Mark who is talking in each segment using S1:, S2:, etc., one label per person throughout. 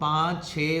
S1: 5-6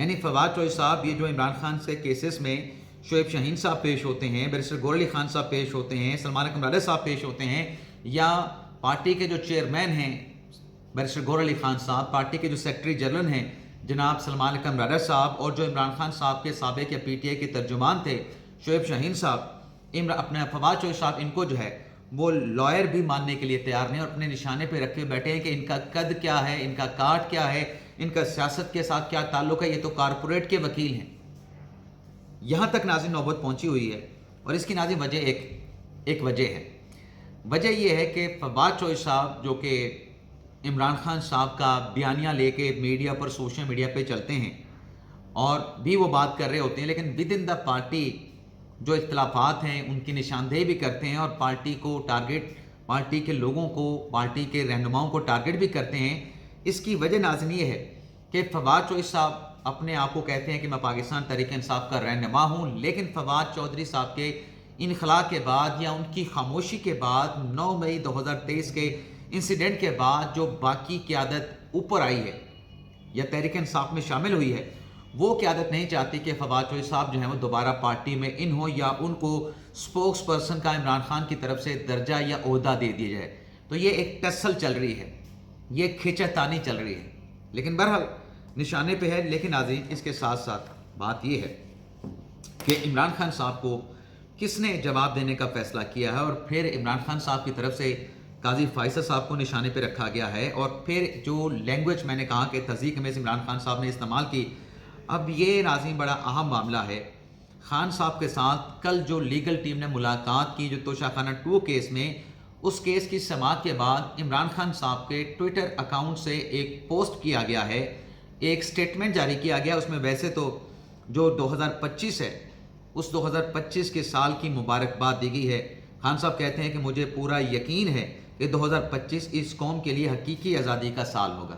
S1: یعنی فواد چودھری صاحب یہ جو عمران خان سے کیسز میں شعیب شاہین صاحب پیش ہوتے ہیں، بیرسٹر گور علی خان صاحب پیش ہوتے ہیں، سلمان اکرم رادہ صاحب پیش ہوتے ہیں، یا پارٹی کے جو چیئرمین ہیں بیرسٹر گور علی خان صاحب، پارٹی کے جو سیکرٹری جنرل ہیں جناب سلمان اکرم رادہ صاحب، اور جو عمران خان صاحب کے سابق یا پی ٹی آئی کے ترجمان تھے شعیب شاہین صاحب، اپنے فواد چودھری صاحب ان کو جو ہے وہ لائر بھی ماننے کے لیے تیار نہیں، اور اپنے نشانے پہ رکھے بیٹھے ہیں کہ ان کا قد کیا ہے، ان کا کاٹ کیا ہے، ان کا سیاست کے ساتھ کیا تعلق ہے، یہ تو کارپوریٹ کے وکیل ہیں۔ یہاں تک ناظرین نوبت پہنچی ہوئی ہے، اور اس کی ناظرین وجہ ایک وجہ ہے۔ وجہ یہ ہے کہ فواد چودھری صاحب جو کہ عمران خان صاحب کا بیانیہ لے کے میڈیا پر، سوشل میڈیا پہ چلتے ہیں اور بھی وہ بات کر رہے ہوتے ہیں، لیکن ود ان دا پارٹی جو اختلافات ہیں ان کی نشاندہی بھی کرتے ہیں، اور پارٹی کو ٹارگٹ، پارٹی کے لوگوں کو، پارٹی کے رہنماؤں کو ٹارگٹ بھی کرتے ہیں۔ اس کی وجہ ناظرین یہ ہے کہ فواد چودھری صاحب اپنے آپ کو کہتے ہیں کہ میں پاکستان تحریک انصاف کا رہنما ہوں، لیکن فواد چودھری صاحب کے انخلاء کے بعد یا ان کی خاموشی کے بعد 9 مئی 2023 کے انسیڈنٹ کے بعد جو باقی قیادت اوپر آئی ہے یا تحریک انصاف میں شامل ہوئی ہے، وہ قیادت نہیں چاہتی کہ فواد چودھری صاحب جو ہیں وہ دوبارہ پارٹی میں ان ہوں، یا ان کو سپوکس پرسن کا عمران خان کی طرف سے درجہ یا عہدہ دے دیا جائے۔ تو یہ ایک ٹسل چل رہی ہے، یہ کھینچا تانی چل رہی ہے، لیکن بہرحال نشانے پہ ہے۔ لیکن ناظرین اس کے ساتھ ساتھ بات یہ ہے کہ عمران خان صاحب کو کس نے جواب دینے کا فیصلہ کیا ہے، اور پھر عمران خان صاحب کی طرف سے قاضی فائصل صاحب کو نشانے پہ رکھا گیا ہے، اور پھر جو لینگویج میں نے کہا کہ تہذیب میں عمران خان صاحب نے استعمال کی۔ اب یہ ناظرین بڑا اہم معاملہ ہے۔ خان صاحب کے ساتھ کل جو لیگل ٹیم نے ملاقات کی جو توشہ خانہ 2 کیس میں، اس کیس کی سماعت کے بعد عمران خان صاحب کے ٹویٹر اکاؤنٹ سے ایک پوسٹ کیا گیا ہے، ایک سٹیٹمنٹ جاری کیا گیا۔ اس میں ویسے تو جو 2025 ہے اس 2025 کے سال کی مبارکباد دی گئی ہے۔ خان صاحب کہتے ہیں کہ مجھے پورا یقین ہے کہ 2025 اس قوم کے لیے حقیقی آزادی کا سال ہوگا۔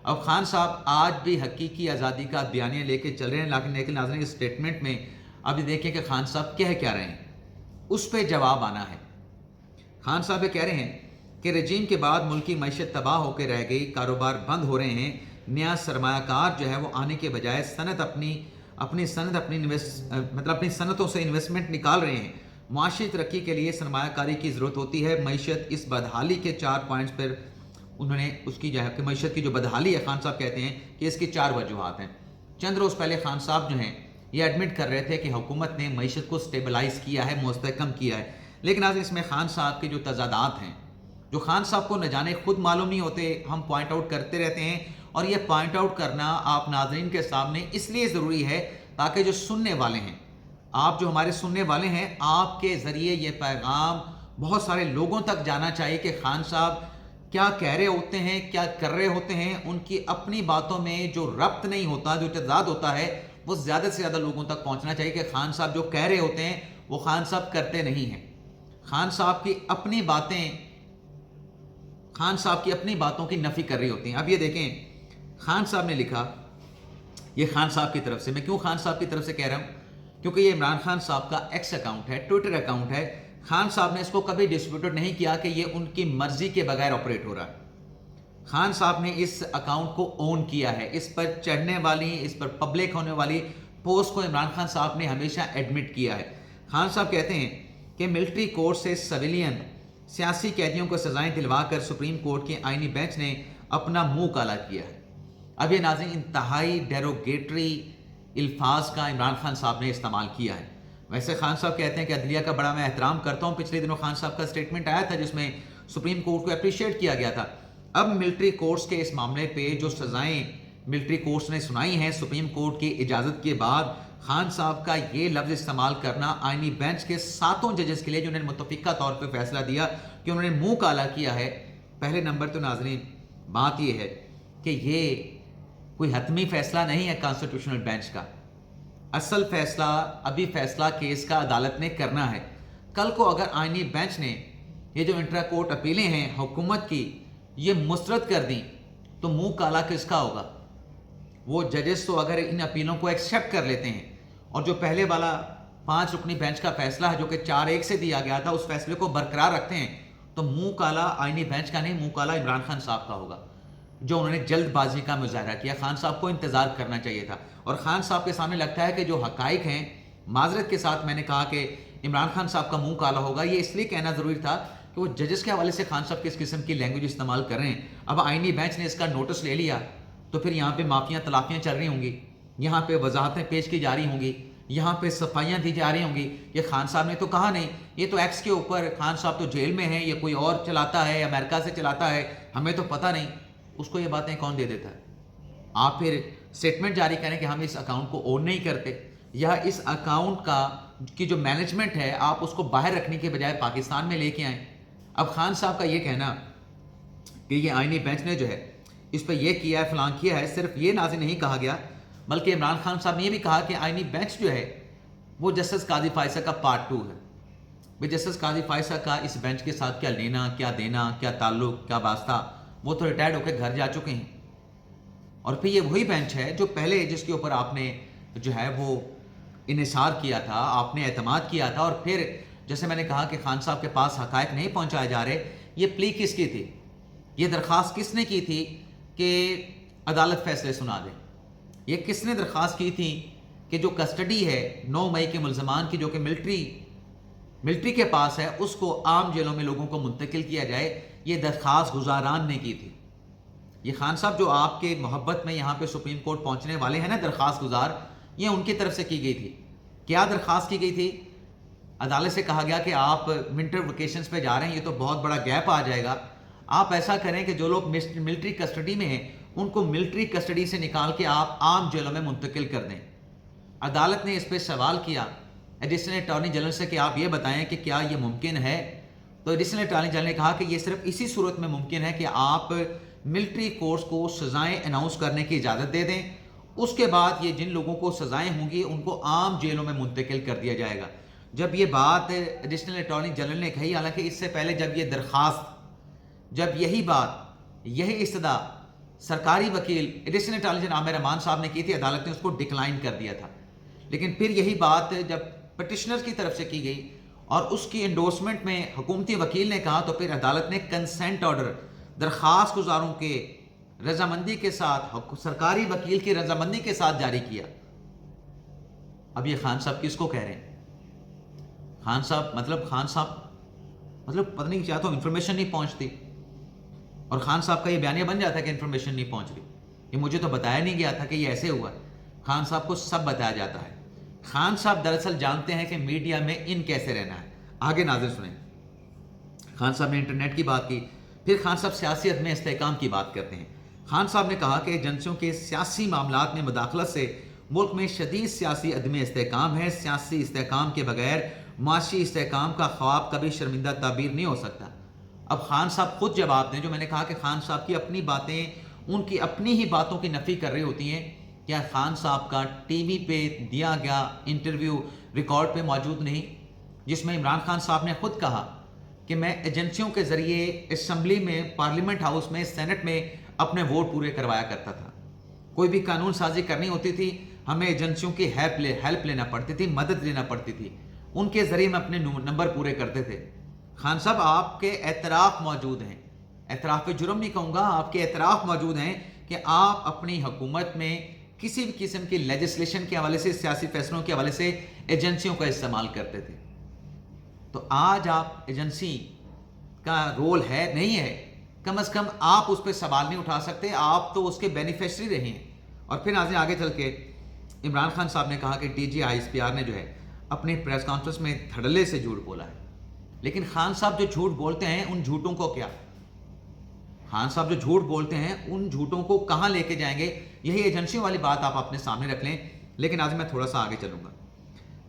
S1: اب خان صاحب آج بھی حقیقی آزادی کا بیانیہ لے کے چل رہے ہیں، لیکن ناظرین اس سٹیٹمنٹ میں ابھی دیکھیں کہ خان صاحب کہہ کیا رہے ہیں، اس پہ جواب آنا ہے۔ خان صاحب یہ کہہ رہے ہیں کہ رجیم کے بعد ملکی معیشت تباہ ہو کے رہ گئی، کاروبار بند ہو رہے ہیں، نیا سرمایہ کار جو ہے وہ آنے کے بجائے اپنی صنعتوں سے انویسٹمنٹ نکال رہے ہیں۔ معاشی ترقی کے لیے سرمایہ کاری کی ضرورت ہوتی ہے۔ معیشت اس بدحالی کے 4 پوائنٹس پر انہوں نے اس کی جو ہے کہ معیشت کی جو بدحالی ہے، خان صاحب کہتے ہیں کہ اس کی 4 وجوہات ہیں۔ چند روز پہلے خان صاحب جو ہیں یہ ایڈمٹ کر رہے تھے کہ حکومت نے معیشت کو سٹیبلائز کیا ہے، مستحکم کیا ہے، لیکن آج اس میں خان صاحب کے جو تضادات ہیں جو خان صاحب کو نہ جانے خود معلوم نہیں ہوتے، ہم پوائنٹ آؤٹ کرتے رہتے ہیں، اور یہ پوائنٹ آؤٹ کرنا آپ ناظرین کے سامنے اس لیے ضروری ہے تاکہ جو سننے والے ہیں، آپ جو ہمارے سننے والے ہیں، آپ کے ذریعے یہ پیغام بہت سارے لوگوں تک جانا چاہیے کہ خان صاحب کیا کہہ رہے ہوتے ہیں، کیا کر رہے ہوتے ہیں، ان کی اپنی باتوں میں جو ربط نہیں ہوتا، جو تضاد ہوتا ہے، وہ زیادہ سے زیادہ لوگوں تک پہنچنا چاہیے کہ خان صاحب جو کہہ رہے ہوتے ہیں وہ خان صاحب کرتے نہیں ہیں۔ خان صاحب کی اپنی باتوں کی نفی کر رہی ہوتی ہیں۔ اب یہ دیکھیں خان صاحب نے لکھا، یہ خان صاحب کی طرف سے، میں کیوں خان صاحب کی طرف سے کہہ رہا ہوں، کیونکہ یہ عمران خان صاحب کا ایکس اکاؤنٹ ہے، ٹویٹر اکاؤنٹ ہے۔ خان صاحب نے اس کو کبھی ڈسپیوٹڈ نہیں کیا کہ یہ ان کی مرضی کے بغیر آپریٹ ہو رہا ہے۔ خان صاحب نے اس اکاؤنٹ کو اون کیا ہے، اس پر چڑھنے والی، اس پر پبلک ہونے والی پوسٹ کو عمران خان صاحب نے ہمیشہ ایڈمٹ کیا ہے۔ خان صاحب کہتے ہیں کہ ملٹری کورٹ سے سویلین سیاسی قیدیوں کو سزائیں دلوا کر سپریم کورٹ کے آئینی بینچ نے اپنا منہ کالا کیا ہے۔ اب یہ ناظرین انتہائی ڈیروگیٹری الفاظ کا عمران خان صاحب نے استعمال کیا ہے۔ ویسے خان صاحب کہتے ہیں کہ عدلیہ کا بڑا میں احترام کرتا ہوں، پچھلے دنوں خان صاحب کا سٹیٹمنٹ آیا تھا جس میں سپریم کورٹ کو اپریشیٹ کیا گیا تھا۔ اب ملٹری کورٹس کے اس معاملے پہ جو سزائیں ملٹری کورٹس نے سنائی ہیں سپریم کورٹ کی اجازت کے بعد، خان صاحب کا یہ لفظ استعمال کرنا آئینی بینچ کے 7 ججز کے لیے جنہوں نے متفقہ طور پہ فیصلہ دیا کہ انہوں نے منہ کالا کیا ہے۔ پہلے نمبر تو ناظرین بات یہ ہے کہ یہ کوئی حتمی فیصلہ نہیں ہے کانسٹیٹیوشنل بینچ کا، اصل فیصلہ ابھی فیصلہ کیس کا عدالت نے کرنا ہے۔ کل کو اگر آئینی بینچ نے یہ جو انٹرا کورٹ اپیلیں ہیں حکومت کی یہ مسترد کر دیں تو منہ کالا کس کا ہوگا؟ وہ ججز تو اگر ان اپیلوں کو ایکسیپٹ کر لیتے ہیں اور جو پہلے والا 5 رکنی بینچ کا فیصلہ ہے جو کہ 4-1 سے دیا گیا تھا اس فیصلے کو برقرار رکھتے ہیں تو منہ کالا آئینی بینچ کا نہیں، منہ کالا عمران خان صاحب کا ہوگا۔ جو انہوں نے جلد بازی کا مظاہرہ کیا. خان صاحب کو انتظار کرنا چاہیے تھا, اور خان صاحب کے سامنے لگتا ہے کہ جو حقائق ہیں, معذرت کے ساتھ میں نے کہا کہ عمران خان صاحب کا منہ کالا ہوگا, یہ اس لیے کہنا ضروری تھا کہ وہ ججز کے حوالے سے خان صاحب کس قسم کی لینگویج استعمال کر رہے ہیں. اب آئینی بینچ نے اس کا نوٹس لے لیا تو پھر یہاں پہ معافیاں تلافیاں چل رہی ہوں گی, یہاں پہ وضاحتیں پیش کی جا رہی ہوں گی, یہاں پہ صفائیاں دی جا رہی ہوں گی کہ خان صاحب نے تو کہا نہیں, یہ تو ایکس کے اوپر, خان صاحب تو جیل میں ہیں, یہ کوئی اور چلاتا ہے, امریکہ سے چلاتا ہے, ہمیں تو پتہ نہیں. اس کو یہ باتیں کون دے دیتا ہے؟ آپ پھر اسٹیٹمنٹ جاری کریں کہ ہم اس اکاؤنٹ کو اون نہیں کرتے, یا اس اکاؤنٹ کی جو مینجمنٹ ہے آپ اس کو باہر رکھنے کے بجائے پاکستان میں لے کے آئیں. اب خان صاحب کا یہ کہنا کہ یہ آئینی بینچ نے جو ہے اس پہ یہ کیا ہے, فلاں کیا ہے, صرف یہ ناظرین نہیں کہا گیا, بلکہ عمران خان صاحب نے یہ بھی کہا کہ آئینی بینچ جو ہے وہ جسٹس قاضی فائصہ کا پارٹ 2 ہے. بھئی جسٹس قاضی فائصہ کا اس بینچ کے ساتھ کیا لینا, کیا دینا, کیا تعلق, کیا واسطہ, وہ تو ریٹائرڈ ہو کے گھر جا چکے ہیں. اور پھر یہ وہی بینچ ہے جو پہلے جس کے اوپر آپ نے جو ہے وہ انحصار کیا تھا, آپ نے اعتماد کیا تھا, اور پھر جیسے میں نے کہا کہ خان صاحب کے پاس حقائق نہیں پہنچائے جا رہے. یہ پلی کس کی تھی, یہ درخواست کس نے کی تھی کہ عدالت فیصلے سنا دے, یہ کس نے درخواست کی تھی کہ جو کسٹڈی ہے 9 مئی کے ملزمان کی جو کہ ملٹری کے پاس ہے اس کو عام جیلوں میں لوگوں کو منتقل کیا جائے, یہ درخواست گزاران نے کی تھی. یہ خان صاحب جو آپ کے محبت میں یہاں پہ سپریم کورٹ پہنچنے والے ہیں نا درخواست گزار, یہ ان کی طرف سے کی گئی تھی. کیا درخواست کی گئی تھی؟ عدالت سے کہا گیا کہ آپ ونٹر ویکیشنز پہ جا رہے ہیں, یہ تو بہت بڑا گیپ آ جائے گا, آپ ایسا کریں کہ جو لوگ ملٹری کسٹڈی میں ہیں ان کو ملٹری کسٹڈی سے نکال کے آپ عام جیلوں میں منتقل کر دیں. عدالت نے اس پہ سوال کیا ایڈیشنل اٹارنی جنرل سے کہ آپ یہ بتائیں کہ کیا یہ ممکن ہے, تو ایڈیشنل اٹارنی جنرل نے کہا کہ یہ صرف اسی صورت میں ممکن ہے کہ آپ ملٹری کورٹس کو سزائیں اناؤنس کرنے کی اجازت دے دیں, اس کے بعد یہ جن لوگوں کو سزائیں ہوں گی ان کو عام جیلوں میں منتقل کر دیا جائے گا. جب یہ بات ایڈیشنل اٹارنی جنرل نے کہی, حالانکہ اس سے پہلے جب یہ درخواست, جب یہی بات, یہی استدعا سرکاری وکیل ایڈیشنل اٹارنی جنرل عامر امان صاحب نے کی تھی, عدالت نے اس کو ڈکلائن کر دیا تھا. لیکن پھر یہی بات جب پٹیشنر کی طرف سے کی گئی اور اس کی انڈورسمنٹ میں حکومتی وکیل نے کہا, تو پھر عدالت نے کنسنٹ آرڈر درخواست گزاروں کے رضامندی کے ساتھ, سرکاری وکیل کی رضامندی کے ساتھ جاری کیا. اب یہ خان صاحب کس کو کہہ رہے ہیں؟ خان صاحب مطلب پتہ نہیں کیا, تو انفارمیشن نہیں پہنچتی, اور خان صاحب کا یہ بیانیہ بن جاتا ہے کہ انفارمیشن نہیں پہنچ رہی, یہ مجھے تو بتایا نہیں گیا تھا کہ یہ ایسے ہوا. خان صاحب کو سب بتایا جاتا ہے. خان صاحب دراصل جانتے ہیں کہ میڈیا میں ان کیسے رہنا ہے. آگے ناظر سنیں, خان صاحب نے انٹرنیٹ کی بات کی, پھر خان صاحب سیاسی عدم استحکام کی بات کرتے ہیں. خان صاحب نے کہا کہ ایجنسیوں کے سیاسی معاملات میں مداخلت سے ملک میں شدید سیاسی عدم استحکام ہے. سیاسی استحکام کے بغیر معاشی استحکام کا خواب کبھی شرمندہ تعبیر نہیں ہو سکتا. اب خان صاحب خود جواب دیں. جو میں نے کہا کہ خان صاحب کی اپنی باتیں ان کی اپنی ہی باتوں کی نفی کر رہی ہوتی ہیں. کیا خان صاحب کا ٹی وی پہ دیا گیا انٹرویو ریکارڈ پہ موجود نہیں, جس میں عمران خان صاحب نے خود کہا کہ میں ایجنسیوں کے ذریعے اسمبلی میں, پارلیمنٹ ہاؤس میں, سینٹ میں اپنے ووٹ پورے کروایا کرتا تھا. کوئی بھی قانون سازی کرنی ہوتی تھی ہمیں ایجنسیوں کی ہیلپ لینا پڑتی تھی, مدد لینا پڑتی تھی, ان کے ذریعے میں اپنے نمبر پورے کرتے تھے. خان صاحب آپ کے اعتراف موجود ہیں, اعتراف پہ جرم نہیں کہوں گا, آپ کے اعتراف موجود ہیں کہ آپ اپنی حکومت میں کسی بھی قسم کی لیجسلیشن کے حوالے سے, سیاسی فیصلوں کے حوالے سے ایجنسیوں کا استعمال کرتے تھے. تو آج آپ ایجنسی کا رول ہے نہیں ہے, کم از کم آپ اس پہ سوال نہیں اٹھا سکتے, آپ تو اس کے بینیفیشری رہے ہیں. اور پھر ناظرین آگے چل کے عمران خان صاحب نے کہا کہ D G I S P R نے جو ہے اپنی پریس کانفرنس میں دھڑلے سے جھوٹ بولا ہے. لیکن خان صاحب جو جھوٹ بولتے ہیں ان جھوٹوں کو کیا, خان صاحب جو جھوٹ بولتے ہیں ان جھوٹوں کو کہاں لے کے جائیں گے, یہی ایجنسیوں والی بات آپ اپنے سامنے رکھ لیں. لیکن آج میں تھوڑا سا آگے چلوں گا.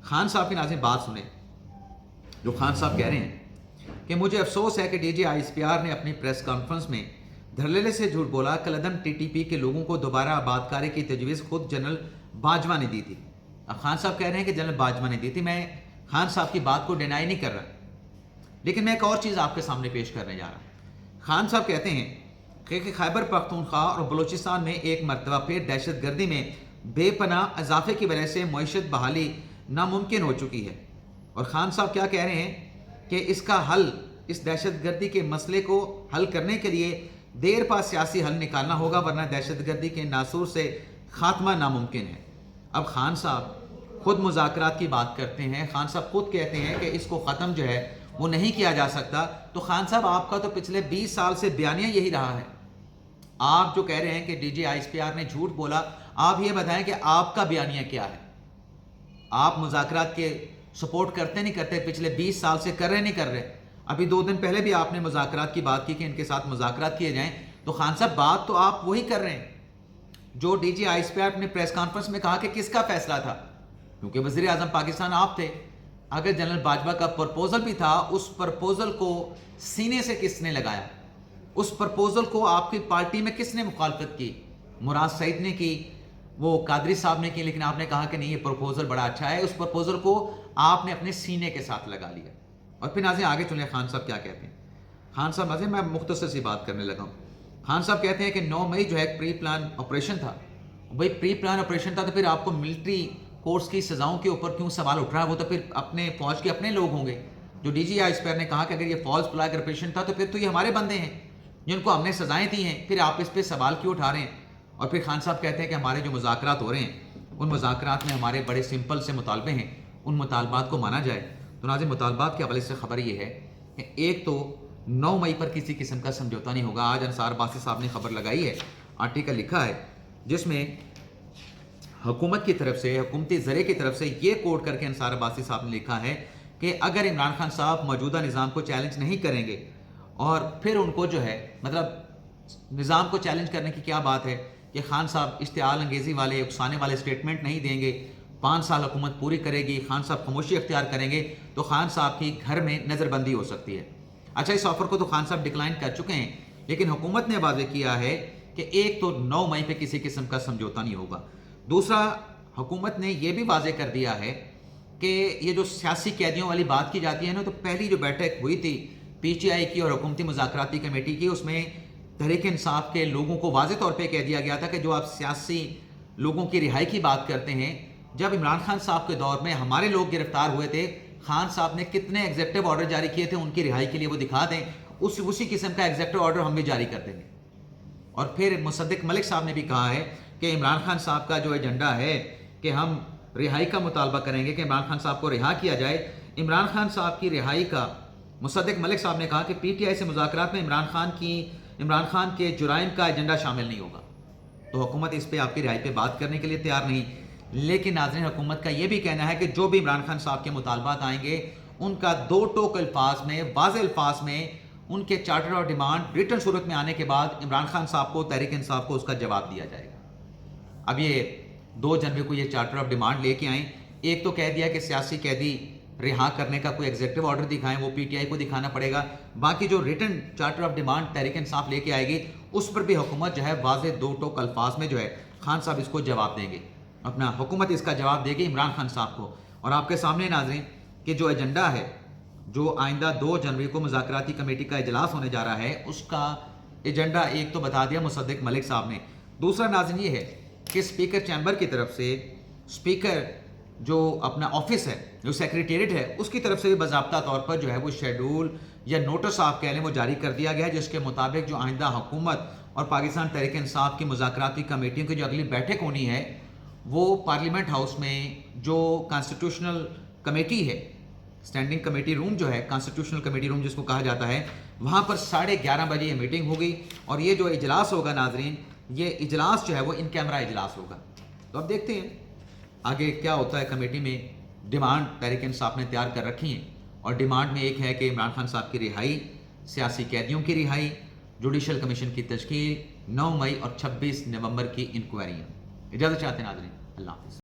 S1: خان صاحب کی ناظرین بات سنیں, جو خان صاحب کہہ رہے ہیں کہ مجھے افسوس ہے کہ D G I S P R نے اپنی پریس کانفرنس میں دھڑلے سے جھوٹ بولا. کالعدم ٹی ٹی پی کے لوگوں کو دوبارہ آباد کاری کی تجویز خود جنرل باجوہ نے دی تھی. اب خان صاحب کہہ رہے ہیں کہ جنرل باجوہ نے دی تھی. میں خان صاحب کی بات کو ڈینائی نہیں کر رہا, لیکن میں ایک اور چیز آپ کے سامنے پیش کرنے جا رہا ہوں. خان صاحب کہتے ہیں کہ خیبر پختونخوا اور بلوچستان میں ایک مرتبہ پھر دہشت گردی میں بے پناہ اضافے کی وجہ سے معیشت بحالی ناممکن ہو چکی ہے. اور خان صاحب کیا کہہ رہے ہیں کہ اس کا حل, اس دہشت گردی کے مسئلے کو حل کرنے کے لیے دیر پا سیاسی حل نکالنا ہوگا ورنہ دہشت گردی کے ناسور سے خاتمہ ناممکن ہے۔ اب خان صاحب خود مذاکرات کی بات کرتے ہیں، خان صاحب خود کہتے ہیں کہ اس کو ختم جو ہے وہ نہیں کیا جا سکتا، تو خان صاحب آپ کا تو پچھلے 20 سال سے بیانیہ یہی رہا ہے۔ آپ جو کہہ رہے ہیں کہ D G I S P R نے جھوٹ بولا، آپ یہ بتائیں کہ آپ کا بیانیہ کیا ہے؟ آپ مذاکرات کے سپورٹ کرتے نہیں کرتے؟ پچھلے 20 سال سے کر رہے نہیں کر رہے؟ ابھی 2 دن پہلے بھی آپ نے مذاکرات کی بات کی کہ ان کے ساتھ مذاکرات کیے جائیں، تو خان صاحب بات تو آپ وہی کر رہے ہیں جو D G I S P R نے پریس کانفرنس میں کہا کہ کس کا فیصلہ تھا، کیونکہ وزیر اعظم پاکستان آپ تھے۔ اگر جنرل باجوہ کا پرپوزل بھی تھا، اس پرپوزل کو سینے سے کس نے لگایا؟ اس پرپوزل کو آپ کی پارٹی میں کس نے مخالفت کی؟ مراد سعید نے کی، وہ قادری صاحب نے کی، لیکن آپ نے کہا کہ نہیں یہ پرپوزل بڑا اچھا ہے، اس پرپوزل کو آپ نے اپنے سینے کے ساتھ لگا لیا۔ اور پھر ناظرین آگے چلیں، خان صاحب کیا کہتے ہیں؟ خان صاحب ناظرین میں مختصر سی بات کرنے لگا ہوں۔ خان صاحب کہتے ہیں کہ 9 مئی جو ہے ایک پری پلان آپریشن تھا۔ بھائی پری پلان آپریشن تھا تو پھر آپ کو ملٹری کورس کی سزاؤں کے اوپر کیوں سوال اٹھ رہا ہے؟ وہ تو پھر اپنے فوج کے اپنے لوگ ہوں گے۔ جو D G I S P R نے کہا کہ اگر یہ فالس فلیگ آپریشن تھا تو پھر تو یہ ہمارے بندے ہیں جن کو ہم نے سزائیں دی ہیں، پھر آپ اس پہ سوال کیوں اٹھا رہے ہیں؟ اور پھر خان صاحب کہتے ہیں کہ ہمارے جو مذاکرات ہو رہے ہیں ان مذاکرات میں ہمارے بڑے سمپل سے مطالبے ہیں، ان مطالبات کو مانا جائے۔ تو ناظرین مطالبات کے حوالے سے خبر یہ ہے کہ ایک تو 9 مئی پر کسی قسم کا سمجھوتا نہیں ہوگا۔ آج انصار باسی صاحب نے خبر لگائی ہے، آرٹیکل لکھا ہے جس میں حکومت کی طرف سے، حکومتی ذرائع کی طرف سے یہ کوٹ کر کے انصار باسی صاحب نے لکھا ہے کہ اگر عمران خان صاحب موجودہ نظام کو چیلنج نہیں کریں گے، اور پھر ان کو جو ہے مطلب نظام کو چیلنج کرنے کی کیا بات ہے کہ خان صاحب اشتعال انگیزی والے اکسانے والے سٹیٹمنٹ نہیں دیں گے، 5 سال حکومت پوری کرے گی، خان صاحب خاموشی اختیار کریں گے تو خان صاحب کی گھر میں نظر بندی ہو سکتی ہے۔ اچھا اس آفر کو تو خان صاحب ڈکلائن کر چکے ہیں، لیکن حکومت نے واضح کیا ہے کہ ایک تو 9 مئی پہ کسی قسم کا سمجھوتا نہیں ہوگا۔ دوسرا حکومت نے یہ بھی واضح کر دیا ہے کہ یہ جو سیاسی قیدیوں والی بات کی جاتی ہے نا، تو پہلی جو بیٹھک ہوئی تھی پی ٹی آئی کی اور حکومتی مذاکراتی کمیٹی کی، اس میں تحریک انصاف کے لوگوں کو واضح طور پہ کہہ دیا گیا تھا کہ جو آپ سیاسی لوگوں کی رہائی کی بات کرتے ہیں، جب عمران خان صاحب کے دور میں ہمارے لوگ گرفتار ہوئے تھے، خان صاحب نے کتنے ایگزیکٹو آرڈر جاری کیے تھے ان کی رہائی کے لیے، وہ دکھا دیں، اسی قسم کا ایگزیکٹو آرڈر ہم بھی جاری کر دیں گے۔ اور پھر مصدق ملک صاحب نے بھی کہا ہے کہ عمران خان صاحب کا جو ایجنڈا ہے کہ ہم رہائی کا مطالبہ کریں گے کہ عمران خان صاحب کو رہا کیا جائے۔ عمران خان صاحب کی رہائی کا مصدق ملک صاحب نے کہا کہ پی ٹی آئی سے مذاکرات میں عمران خان کے جرائم کا ایجنڈا شامل نہیں ہوگا۔ تو حکومت اس پہ آپ کی رہائی پہ بات کرنے کے لیے تیار نہیں۔ لیکن ناظرین حکومت کا یہ بھی کہنا ہے کہ جو بھی عمران خان صاحب کے مطالبات آئیں گے ان کا 2 ٹوک الفاظ میں، واضح الفاظ میں ان کے چارٹر آف ڈیمانڈ ریٹن صورت میں آنے کے بعد عمران خان صاحب کو، تحریک انصاف کو اس کا جواب دیا جائے گا۔ اب یہ 2 جنوری کو یہ چارٹر آف ڈیمانڈ لے کے آئیں، ایک تو کہہ دیا کہ سیاسی قیدی رہا کرنے کا کوئی ایگزیکٹو آرڈر دکھائیں، وہ پی ٹی آئی کو دکھانا پڑے گا، باقی جو return charter of demand Tehreek Insaf لے کے آئے گی اس پر بھی حکومت جو ہے واضح 2 ٹوک الفاظ میں جو ہے خان صاحب اس کو جواب دیں گے، اپنا حکومت اس کا جواب دے گی عمران خان صاحب کو۔ اور آپ کے سامنے ناظرین کہ جو ایجنڈا ہے، جو آئندہ 2 جنوری کو مذاکراتی کمیٹی کا اجلاس ہونے جا رہا ہے، اس کا ایجنڈا ایک تو بتا دیا مصدق ملک صاحب نے۔ دوسرا ناظرین یہ ہے کہ اسپیکر چیمبر کی طرف سے، اسپیکر جو اپنا آفس ہے، جو سیکریٹریٹ ہے، اس کی طرف سے بھی باضابطہ طور پر جو ہے وہ شیڈول یا نوٹس آپ کہہ لیں وہ جاری کر دیا گیا ہے، جس کے مطابق جو آئندہ حکومت اور پاکستان تحریک انصاف کی مذاکراتی کمیٹیوں کی جو اگلی بیٹھک ہونی ہے، وہ پارلیمنٹ ہاؤس میں جو کانسٹیٹیوشنل کمیٹی ہے، اسٹینڈنگ کمیٹی روم جو ہے، کانسٹیٹیوشنل کمیٹی روم جس کو کہا جاتا ہے، وہاں پر 11:30 بجے یہ میٹنگ ہوگی، اور یہ جو اجلاس ہوگا ناظرین، یہ اجلاس جو ہے وہ ان کیمرہ اجلاس ہوگا۔ تو اب دیکھتے ہیں آگے کیا ہوتا ہے۔ کمیٹی میں ڈیمانڈ تحریک انصاف نے تیار کر رکھی ہیں، اور ڈیمانڈ میں ایک ہے کہ عمران خان صاحب کی رہائی، سیاسی قیدیوں کی رہائی، جوڈیشل کمیشن کی تشکیل، 9 مئی اور 26 نومبر کی انکوائریاں۔ اجازت چاہتے ہیں ناظرین، اللہ حافظ۔